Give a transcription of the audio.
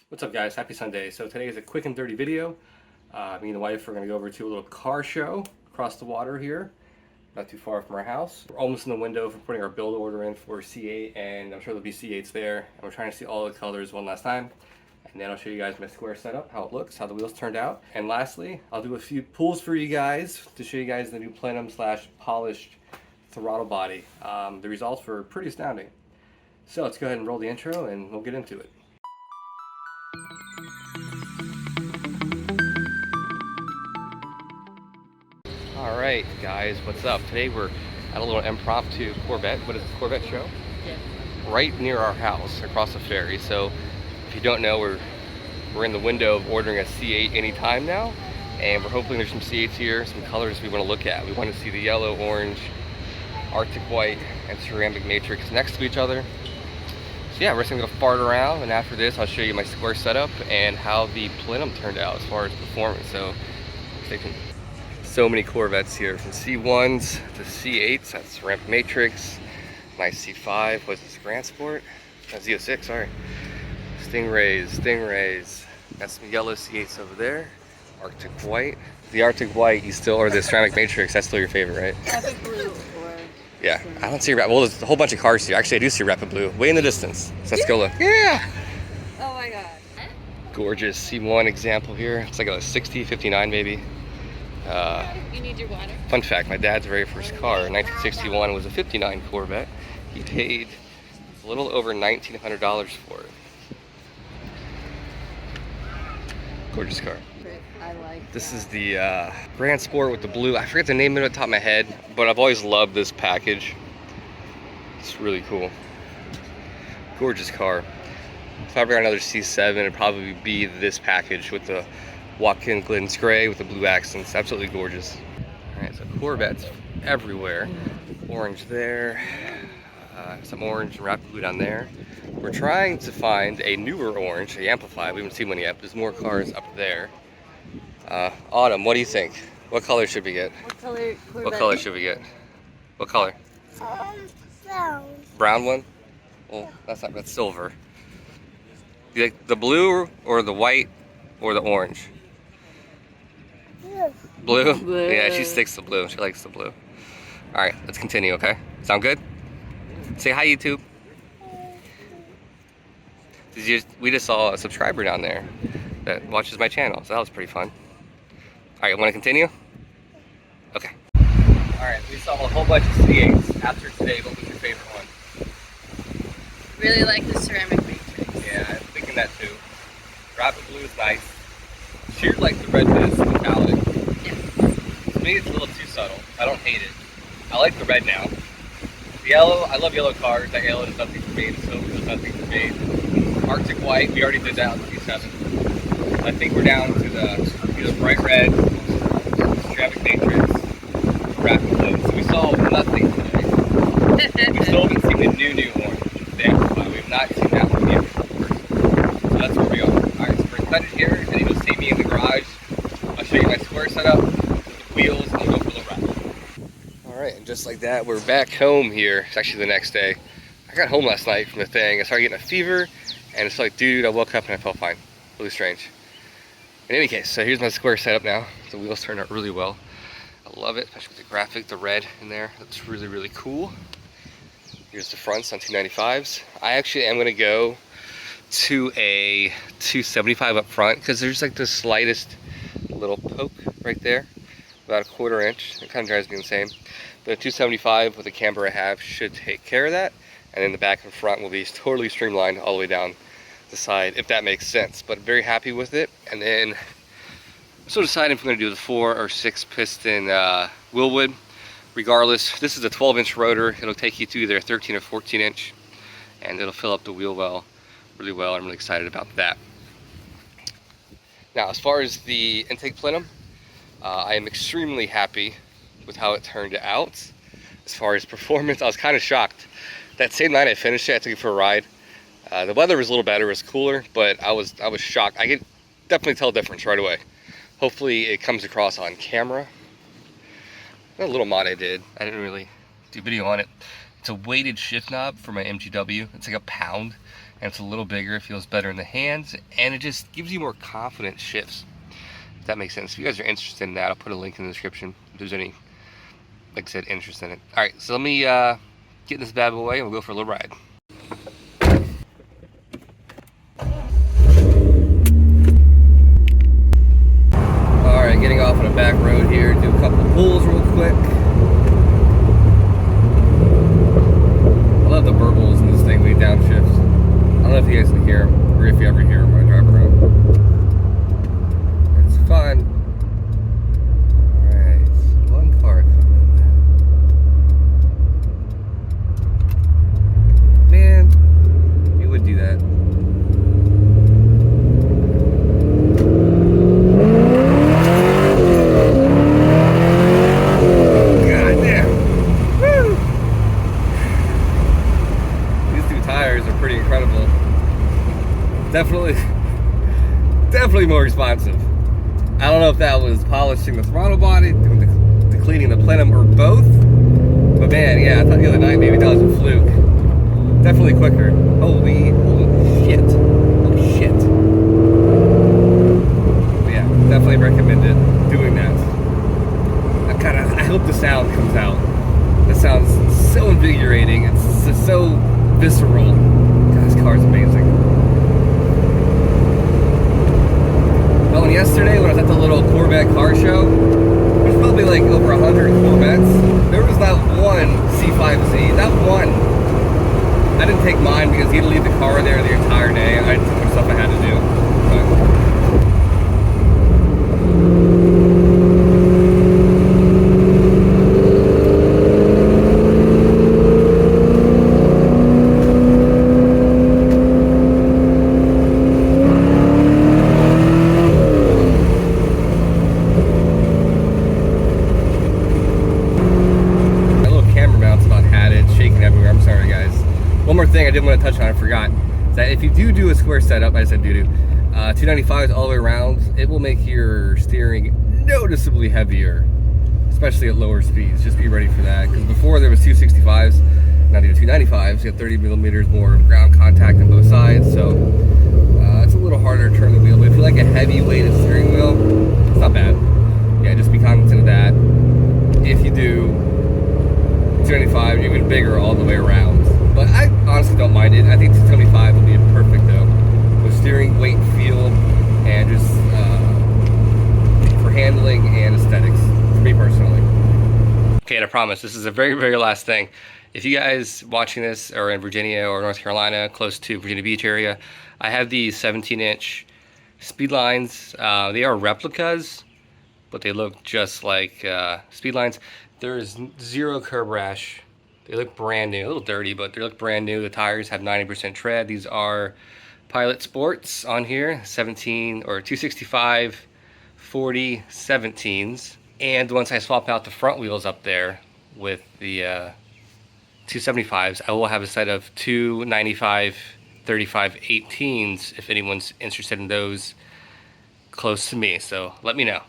What's up, guys? Happy Sunday. So today is a quick and dirty video. Me and the wife are going to go over to a little car show across the water here, not too far from our house. We're almost in the window for putting our build order in for C8, and I'm sure there'll be C8's there. And we're trying to see all the colors one last time. And then I'll show you guys my square setup, how it looks, how the wheels turned out. And lastly, I'll do a few pulls for you guys to show you guys the new plenum / polished throttle body. The results were pretty astounding. So let's go ahead and roll the intro and we'll get into it. Alright guys, what's up? Today we're at a little impromptu Corvette, what is this, Corvette show? Yeah. Right near our house, across the ferry. So if you don't know, we're in the window of ordering a C8 anytime now, and we're hoping there's some C8s here, some colors we want to look at. We want to see the yellow, orange, Arctic white, and ceramic matrix next to each other. So yeah, we're just gonna go fart around, and after this I'll show you my square setup and how the plenum turned out as far as performance. So stay tuned. So many Corvettes here, from C1s to C8s, that's ceramic matrix, nice C5, what's this, Grand Sport? That's Z06, sorry. Stingrays, got some yellow C8s over there, Arctic white. The Arctic white, or the ceramic matrix, that's still your favorite, right? Rapid blue or... Yeah, I don't see well, there's a whole bunch of cars here. Actually, I do see rapid blue, way in the distance. So let's go look. Yeah! Oh my god. Gorgeous C1 example here. It's like a 60, 59 maybe. You need your water. Fun fact, my dad's very first car in 1961 was a 59 Corvette. He paid a little over $1,900 for it. Gorgeous car. I like This is the Grand Sport with the blue. I forget the name of it at the top of my head, but I've always loved this package. It's really cool. Gorgeous car. If I ever got another C7, it'd probably be this package with the Watkins Glen's gray with the blue accents. Absolutely gorgeous. Alright, so Corvettes everywhere. Orange there, some orange and rapid blue down there. We're trying to find a newer orange, the Amplify. We haven't seen one yet, but there's more cars up there. Autumn, what do you think? What color should we get? What color Corvette? What color should we get? What color? Brown. Brown one? Well, that's silver. Do you like the blue or the white or the orange? Blue? Blue. Yeah, she sticks to blue. She likes the blue. Alright, let's continue, okay? Sound good? Say hi, YouTube. We just saw a subscriber down there that watches my channel, so that was pretty fun. Alright, want to continue? Okay. Alright, we saw a whole bunch of C8s. After today, what was your favorite one? Really like the ceramic matrix. Yeah, I'm thinking that too. Rapid blue is nice. She'd like the redness metallic. Yes. To me, it's a little too subtle. I don't hate it. I like the red now. The yellow, I love yellow cars. That yellow does nothing for me. The silver does nothing for me. Arctic white, we already did that with C7. I think we're down to the bright red, ceramic matrix, rapid blue. So we saw nothing today. We still haven't seen the new orange, the Amplify. We have not seen that one yet. So that's where we are. Alright, so we're excited here, and you'll see me in the garage. I'll show you my square setup, the wheels, and we'll go for the wrap. Alright, and just like that, we're back home here. It's actually the next day. I got home last night from the thing. I started getting a fever, and it's like, dude, I woke up and I felt fine. Really strange. In any case, so here's my square setup now. The wheels turned out really well. I love it, especially with the graphic, the red in there. That's really, really cool. Here's the fronts on 295s. I actually am going to go to a 275 up front because there's like the slightest little poke right there, about a 1/4 inch. It kind of drives me insane. But a 275 with the camber I have should take care of that, and then the back and front will be totally streamlined all the way down the side, if that makes sense. But very happy with it. And then I'm still deciding if I'm going to do the 4 or 6 piston Wilwood. Regardless, this is a 12-inch rotor. It'll take you to either a 13 or 14 inch, and it'll fill up the wheel well, really well. I'm really excited about that. Now, as far as the intake plenum, I am extremely happy with how it turned out. As far as performance, I was kind of shocked. That same night I finished it, I took it for a ride. The weather was a little better, it was cooler, but I was shocked. I could definitely tell a difference right away. Hopefully it comes across on camera. A little mod I did. I didn't really do video on it. It's a weighted shift knob for my MGW. It's like £1, and it's a little bigger. It feels better in the hands, and it just gives you more confident shifts. If that makes sense. If you guys are interested in that, I'll put a link in the description if there's any, like I said, interest in it. Alright, so let me get in this bad boy and we'll go for a little ride. Alright, getting off on a back road here, do a couple of pulls real quick. I love the burbles in this thing when you downshifts. I don't know if you guys can hear them, or if you ever hear them when I drive around. It's fun. Alright, one car coming. Man, you would do that. God damn. Woo! These two tires are pretty incredible. Definitely more responsive. I don't know if that was polishing the throttle body, doing the cleaning the plenum, or both. But man, yeah, I thought the other night maybe that was a fluke. Definitely quicker. Holy shit. Oh shit. But yeah, definitely recommend it, doing that. I hope the sound comes out. That sounds so invigorating. It's just so visceral. God, this car is amazing. Oh, and yesterday when I was at the little Corvette car show, there's probably like over 100 Corvettes. There was not one C8'S, not one. I didn't take mine because he had to leave the car there the entire day. I had too much stuff I had to do. One more thing I did want to touch on, I forgot, is that if you do a square setup, I said 295s all the way around, it will make your steering noticeably heavier, especially at lower speeds. Just be ready for that, because before there was 265s, now you have 295s, you have 30 millimeters more ground contact on both sides, so it's a little harder to turn the wheel. But if you like a heavy-weighted steering wheel, it's not bad. Yeah, just be cognizant of that. If you do 295, even bigger all the way around. But I honestly don't mind it. I think 275 will be perfect though. With steering, weight, feel, and just for handling and aesthetics, for me personally. Okay, and I promise, this is the very, very last thing. If you guys watching this are in Virginia or North Carolina, close to Virginia Beach area, I have these 17-inch speed lines. They are replicas, but they look just like speed lines. There is zero curb rash. They look brand new, a little dirty, but they look brand new. The tires have 90% tread. These are Pilot Sports on here, 17 or 265 40 17s. And once I swap out the front wheels up there with the 275s, I will have a set of 295 35 18s if anyone's interested in those close to me. So let me know.